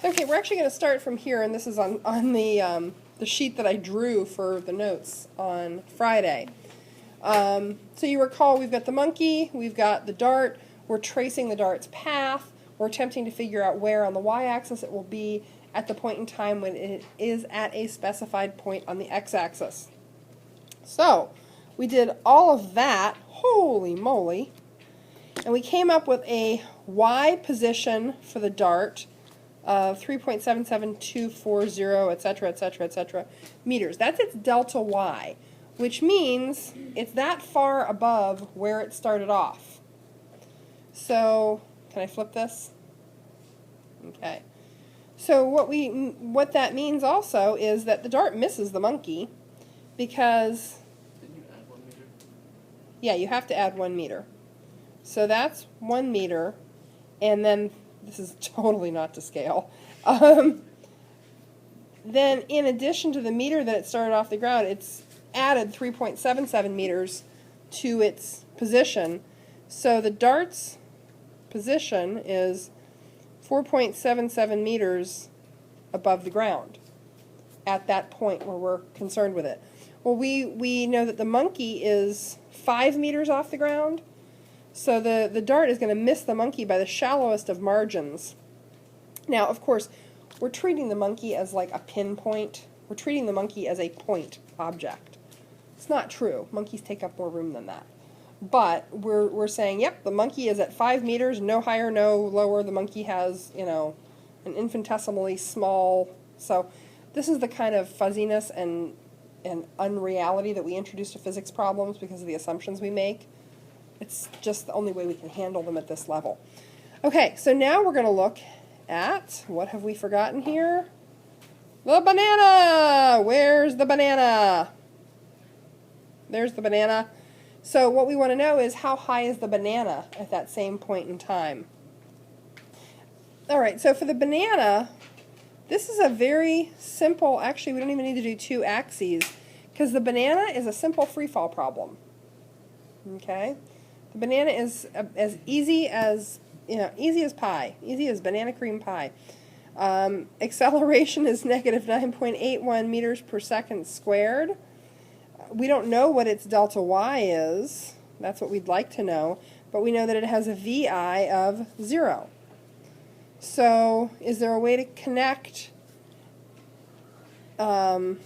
Okay, we're actually going to start from here, and this is on the sheet that I drew for the notes on Friday. So you recall we've got the monkey, we've got the dart, we're tracing the dart's path, we're attempting to figure out where on the y-axis it will be at the point in time when it is at a specified point on the x-axis. So we did all of that, holy moly, and we came up with a y position for the dart of 3.77240, etc., etc., etc. meters. That's its delta y, which means it's that far above where it started off. So, can I flip this? Okay. So what that means also is that the dart misses the monkey because, Didn't you add 1 meter? yeah, you have to add 1 meter. So that's 1 meter, and then this is totally not to scale. Then in addition to the meter that it started off the ground, it's added 3.77 meters to its position. So the dart's position is 4.77 meters above the ground at that point where we're concerned with it. Well, we know that the monkey is 5 meters off the ground, so the dart is going to miss the monkey by the shallowest of margins. Now, of course, we're treating the monkey as like a pinpoint. We're treating the monkey as a point object. It's not true. Monkeys take up more room than that. But we're saying, yep, the monkey is at 5 meters, no higher, no lower. The monkey has, an infinitesimally small. So this is the kind of fuzziness and unreality that we introduce to physics problems because of the assumptions we make. It's just the only way we can handle them at this level. Okay, so now we're going to look at, what have we forgotten here? The banana! Where's the banana? There's the banana. So what we want to know is how high is the banana at that same point in time. All right, so for the banana, this is a very simple, actually we don't even need to do 2 axes, because the banana is a simple free fall problem. Okay? The banana is as easy as, easy as pie, easy as banana cream pie. Acceleration is negative 9.81 meters per second squared. We don't know what its delta y is. That's what we'd like to know. But we know that it has a VI of 0. So is there a way to connect A,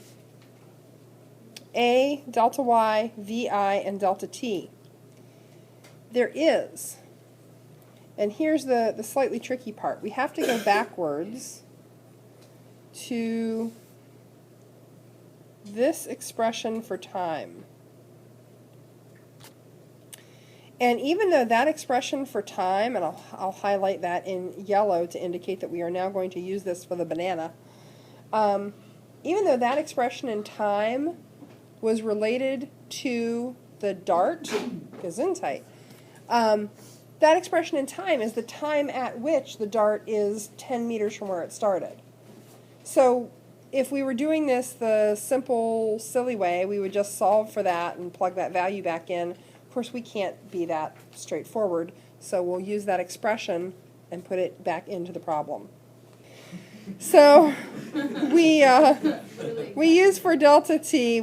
delta y, VI, and delta t? There is. And here's the slightly tricky part. We have to go backwards to this expression for time. And even though that expression for time, and I'll highlight that in yellow to indicate that we are now going to use this for the banana, even though that expression in time was related to the dart, Gesundheit, that expression in time is the time at which the dart is 10 meters from where it started. So if we were doing this the simple, silly way, we would just solve for that and plug that value back in. Of course, we can't be that straightforward, so we'll use that expression and put it back into the problem. So we use for delta t,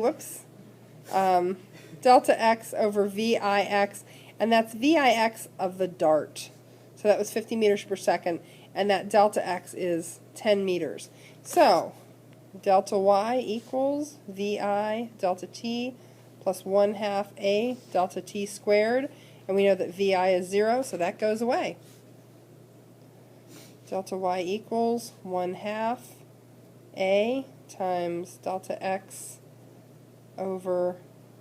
delta x over Vix, and that's Vix of the dart. So that was 50 meters per second, and that delta x is 10 meters. So delta y equals Vi delta t plus 1/2 A delta t squared, and we know that Vi is 0, so that goes away. Delta y equals 1/2 A times delta x over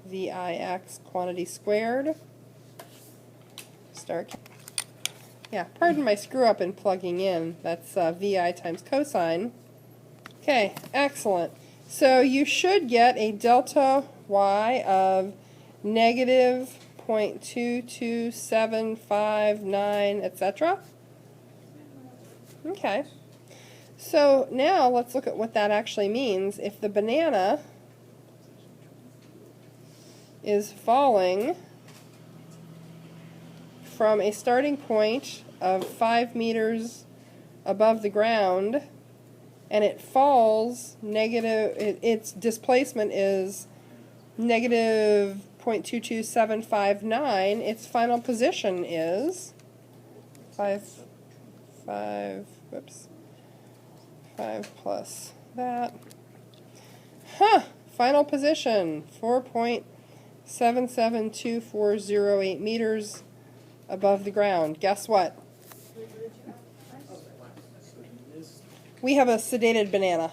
Vix quantity squared. Yeah, pardon my screw up in plugging in. That's Vi times cosine. Okay, excellent. So you should get a delta y of negative 0.22759, etc. Okay. So now let's look at what that actually means. If the banana is falling from a starting point of 5 meters above the ground and it falls its displacement is negative 0.22759, its final position is 5 plus that. Final position 4.772408 meters above the ground. Guess what? We have a sedated banana.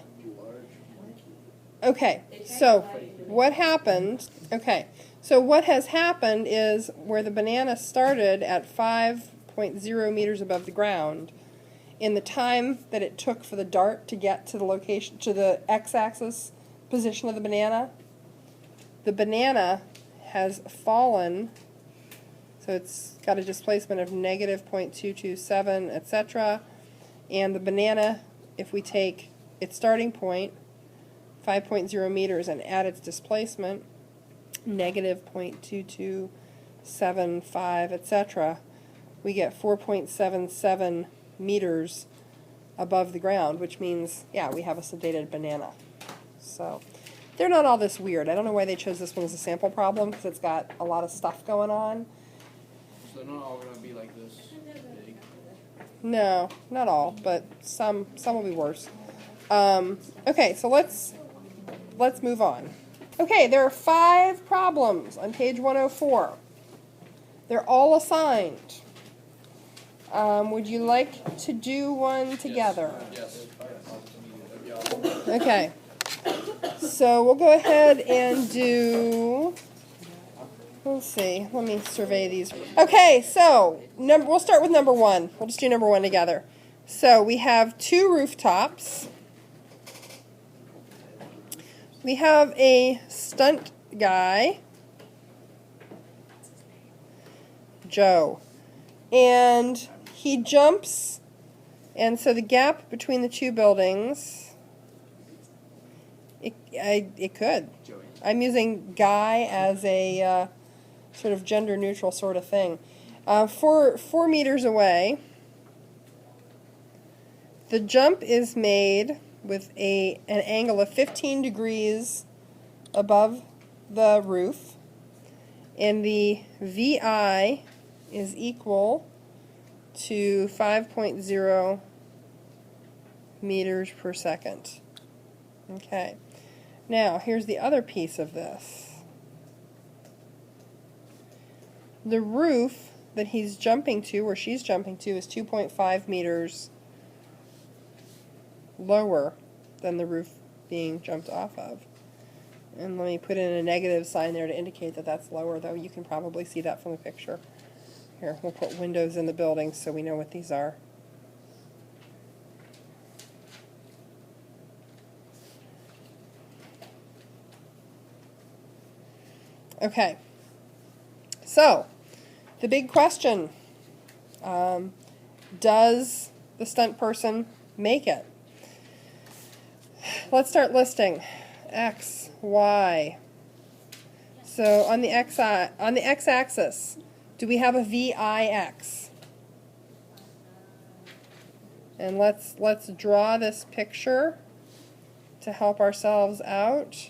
Okay, so what happened? Okay, so what has happened is where the banana started at 5.0 meters above the ground, in the time that it took for the dart to get to the location, to the x-axis position of the banana has fallen, so it's got a displacement of negative 0.227, etc. And the banana, if we take its starting point, 5.0 meters, and add its displacement, negative 0.2275, etc., we get 4.77 meters above the ground, which means, yeah, we have a sedated banana. So they're not all this weird. I don't know why they chose this one as a sample problem, because it's got a lot of stuff going on. So they're not all going to be like this big? No, not all, but some will be worse. Okay, so let's move on. Okay, there are 5 problems on page 104. They're all assigned. Would you like to do one together? Yes. Okay. So we'll go ahead and do, let's see, let me survey these. Okay, so we'll start with number 1. We'll just do number 1 together. So we have 2 rooftops. We have a stunt guy, Joe, and he jumps, and so the gap between the 2 buildings, it could. I'm using guy as a sort of gender neutral sort of thing. 4 meters away, the jump is made with an angle of 15 degrees above the roof, and the VI is equal to 5.0 meters per second. Okay. Now, here's the other piece of this. The roof that he's jumping to, or she's jumping to, is 2.5 meters lower than the roof being jumped off of. And let me put in a negative sign there to indicate that that's lower, though you can probably see that from the picture. Here, we'll put windows in the building so we know what these are. Okay, so the big question, does the stunt person make it? Let's start listing. X, Y. So on the x-axis, do we have a VIX? And let's draw this picture to help ourselves out.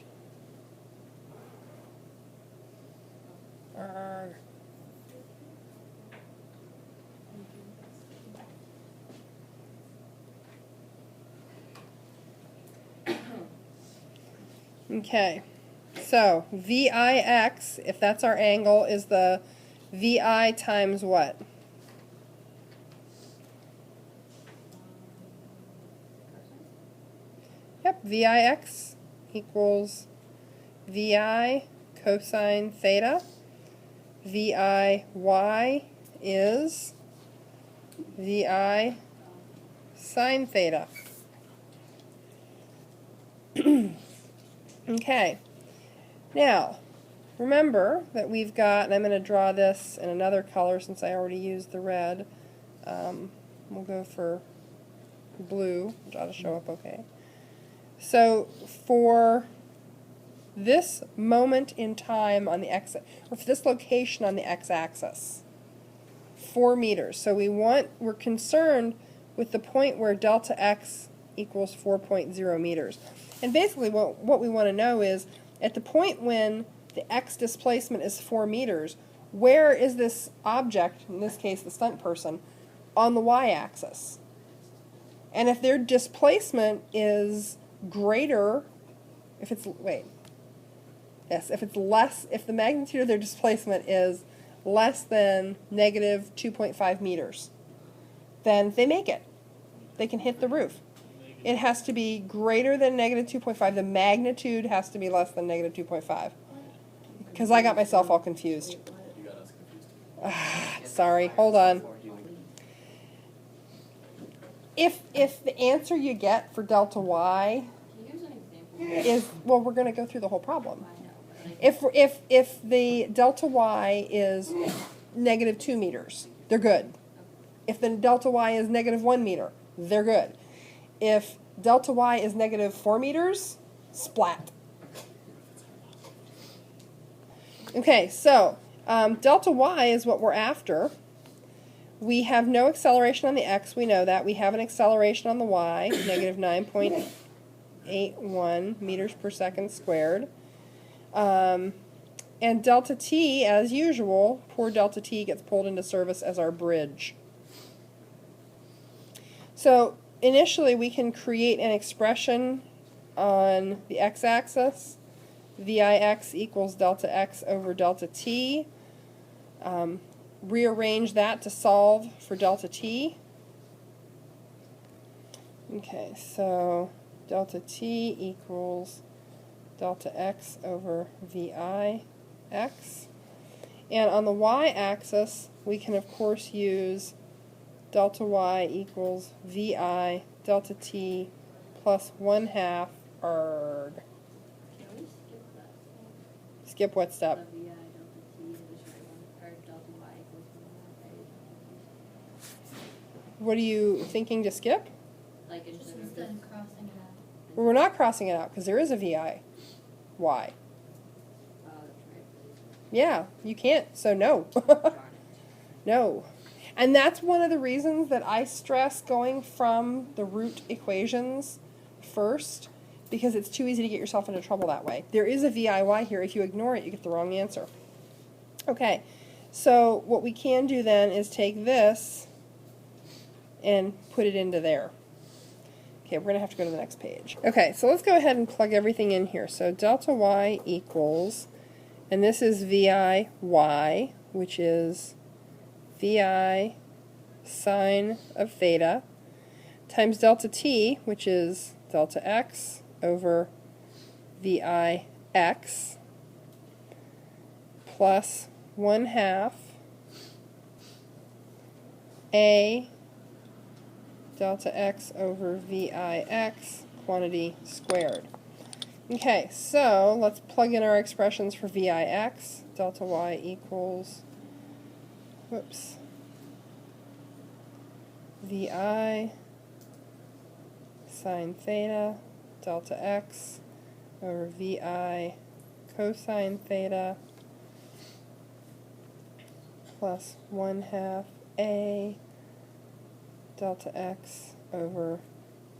Okay, so VIX, if that's our angle, is the VI times what? Yep, VIX equals VI cosine theta. VIY is VI sine theta. Okay, now remember that we've got, and I'm going to draw this in another color since I already used the red. We'll go for blue, which ought to show up okay. So for this moment in time on the x, or for this location on the x-axis, 4 meters. So we're concerned with the point where delta x equals 4.0 meters. And basically what we want to know is, at the point when the x displacement is 4 meters, where is this object, in this case the stunt person, on the y-axis? And if their displacement is greater, if it's less, if the magnitude of their displacement is less than negative 2.5 meters, then they make it. They can hit the roof. It has to be greater than negative 2.5. The magnitude has to be less than negative 2.5. Because I got myself all confused. You got us confused. Sorry, hold on. If the answer you get for delta y is, well, we're going to go through the whole problem. If the delta y is negative 2 meters, they're good. If the delta y is negative 1 meter, they're good. If delta y is negative 4 meters, splat. Okay, so delta y is what we're after. We have no acceleration on the x, we know that. We have an acceleration on the y, negative 9.81 meters per second squared. And delta t, as usual, poor delta t gets pulled into service as our bridge. So initially we can create an expression on the x-axis. Vix equals delta x over delta t. Rearrange that to solve for delta t. Okay, so delta t equals delta x over Vix. And on the y-axis, we can of course use delta y equals Vi delta t plus 1/2 arg. Can we skip that? Skip what step? The Vi delta t to the short one, or delta y equals 1/2 What are you thinking to skip? like Just instead of instead this. of crossing it out. Well, we're not crossing it out because there is a Vi. Y. Oh, that's right. Yeah, you can't, so no. Darn it. No. And that's one of the reasons that I stress going from the root equations first, because it's too easy to get yourself into trouble that way. There is a VIY here. If you ignore it, you get the wrong answer. Okay, so what we can do then is take this and put it into there. Okay, we're going to have to go to the next page. Okay, so let's go ahead and plug everything in here. So delta y equals, and this is VIY, which is Vi sine of theta, times delta t, which is delta x over Vix, plus 1/2 a delta x over Vix quantity squared. Okay, so let's plug in our expressions for Vix. Delta y equals, whoops, Vi sine theta delta x over Vi cosine theta plus 1/2 a delta x over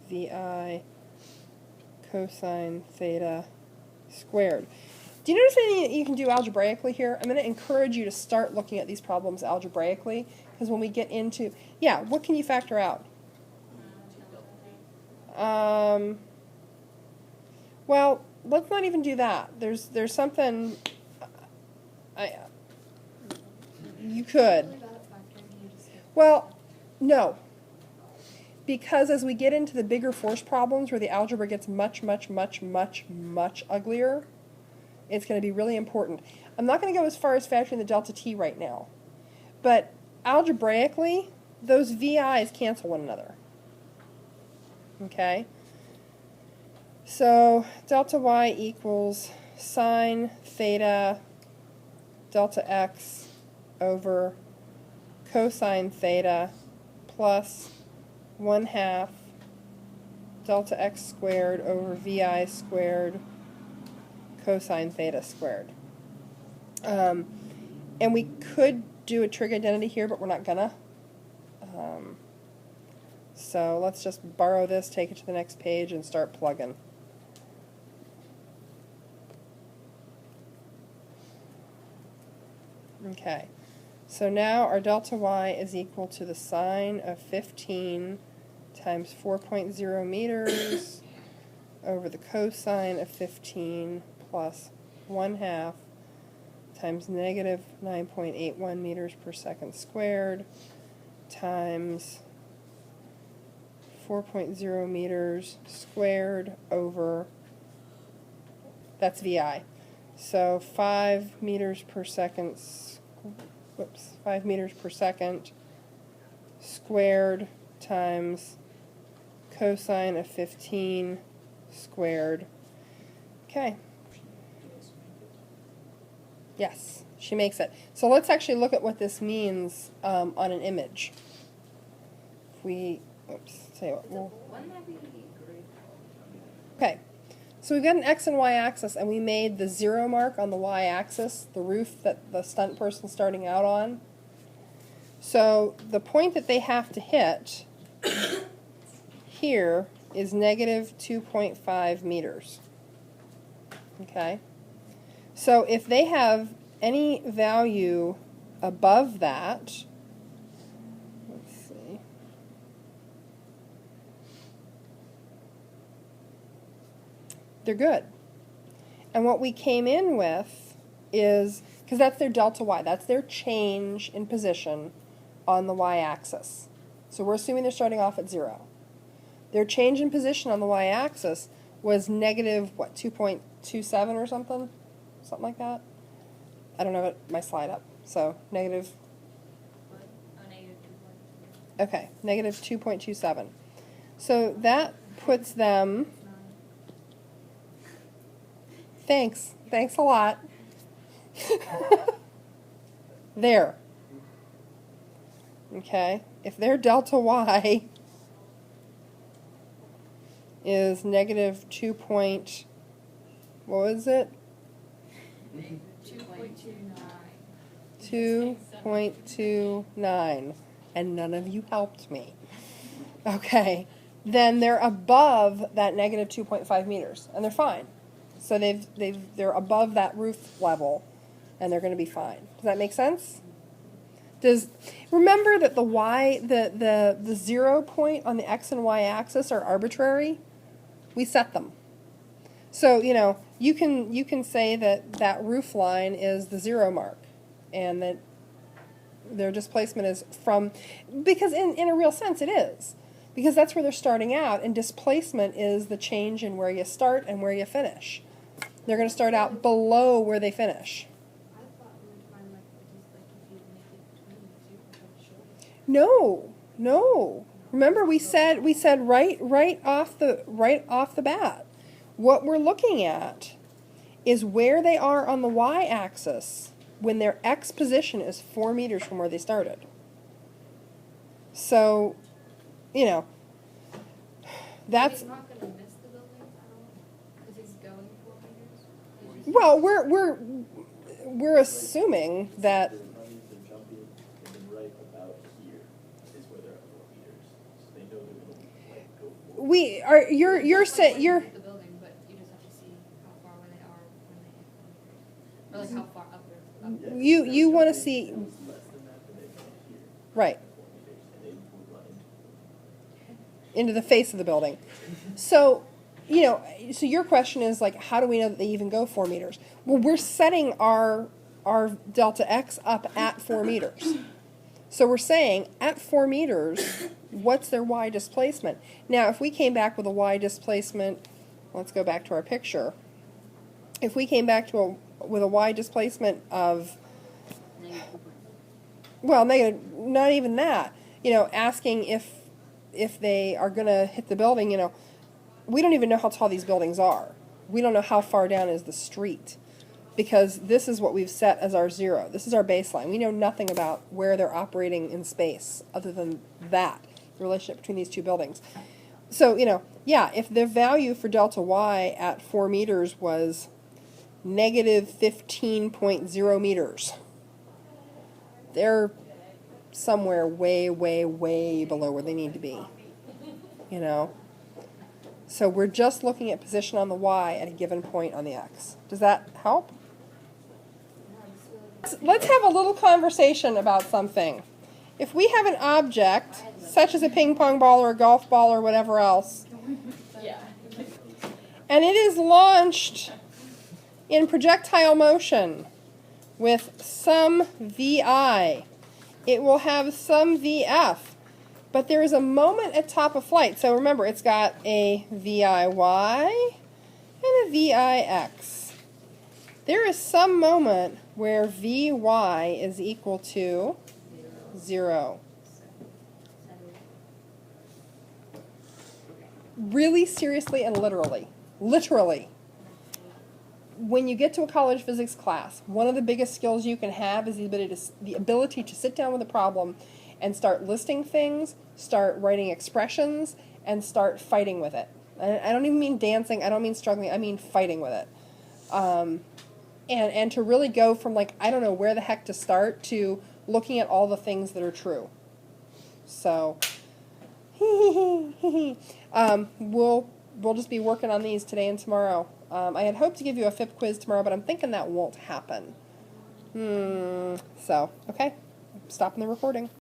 Vi cosine theta squared. Do you notice anything that you can do algebraically here? I'm going to encourage you to start looking at these problems algebraically, because when we get into, yeah, what can you factor out? Well, let's not even do that. There's something, you could. Really bad at factoring, you just skip. Well, no. Because as we get into the bigger force problems where the algebra gets much, much, much, much, much uglier, it's going to be really important. I'm not going to go as far as factoring the delta t right now. But algebraically, those VI's cancel one another. Okay? So delta y equals sine theta delta x over cosine theta plus 1/2 delta x squared over Vi squared cosine theta squared. And we could do a trig identity here, but we're not gonna. So let's just borrow this, take it to the next page, and start plugging. Okay, so now our delta y is equal to the sine of 15 times 4.0 meters over the cosine of 15 plus 1/2 times negative 9.81 meters per second squared times 4.0 meters squared over, that's VI. So 5 meters per second, 5 meters per second squared times cosine of 15 squared. Okay. Yes, she makes it. So let's actually look at what this means on an image. If we, tell you what, Wouldn't that be great? okay. So we've got an x and y axis, and we made the 0 mark on the y axis, the roof that the stunt person's starting out on. So the point that they have to hit here is negative 2.5 meters. Okay? So if they have any value above that, let's see. They're good. And what we came in with is, because that's their delta y, that's their change in position on the y-axis. So we're assuming they're starting off at 0. Their change in position on the y-axis was negative, what, 2.27 or something? Something like that? I don't have my slide up. So negative, What? Oh, negative 2.2. okay, negative 2.27. So that puts them, thanks a lot. There. Okay, if their delta y is negative 2 point, what was it? 2.29, and none of you helped me. Okay, then they're above that negative 2.5 meters, and they're fine. So they're above that roof level, and they're going to be fine. Does that make sense? Remember that the 0 point on the x and y axis are arbitrary? We set them. So, you can say that roof line is the 0 mark, and that their displacement is from, because in a real sense it is, because that's where they're starting out, and displacement is the change in where you start and where you finish. They're going to start out below where they finish. I thought we were trying like just like if you make it between the two, it's short. No. Remember we said right off the bat, what we're looking at is where they are on the y-axis when their x position is 4 meters from where they started. So, that's, He's not gonna miss the building at all because he's going 4 meters. He's just- well, we're assuming that, They're running, they're jumping, and then right about here is where they're at 4 meters. So they know they're gonna go forward. you're saying, you're, The building, but you just have to see how far away they are when they hit 4 meters, or like how far up they're. Yeah, you they're want to jumping, see, it was less than that, but they got here. right, 4 meters, and they would run into into the face of the building. So, so your question is like, how do we know that they even go 4 meters? Well, we're setting our delta x up at 4 meters. So we're saying at 4 meters, what's their y displacement? Now, if we came back with a y displacement, let's go back to our picture. If we came back with a y displacement of, Negative 2.2. well, negative, not even that, asking if they are going to hit the building, we don't even know how tall these buildings are. We don't know how far down is the street, because this is what we've set as our 0. This is our baseline. We know nothing about where they're operating in space other than that, the relationship between these two buildings. So, yeah, if the value for delta y at 4 meters was negative 15.0 meters, they're somewhere way, way, way below where they need to be. you know. So we're just looking at position on the y at a given point on the x. Does that help? Let's have a little conversation about something. If we have an object, such as a ping pong ball or a golf ball or whatever else, Yeah. and it is launched in projectile motion with some VI, it will have some VF. But there is a moment at top of flight. So remember, it's got a VIY and a VIX. There is some moment where VY is equal to 0. Really seriously and literally. Literally. When you get to a college physics class, one of the biggest skills you can have is the ability to sit down with a problem and start listing things, start writing expressions, and start fighting with it. I don't even mean dancing, I don't mean struggling, I mean fighting with it. And to really go from like, I don't know where the heck to start, to looking at all the things that are true. So, we'll just be working on these today and tomorrow. I had hoped to give you a FIP quiz tomorrow, but I'm thinking that won't happen. So, okay, stopping the recording.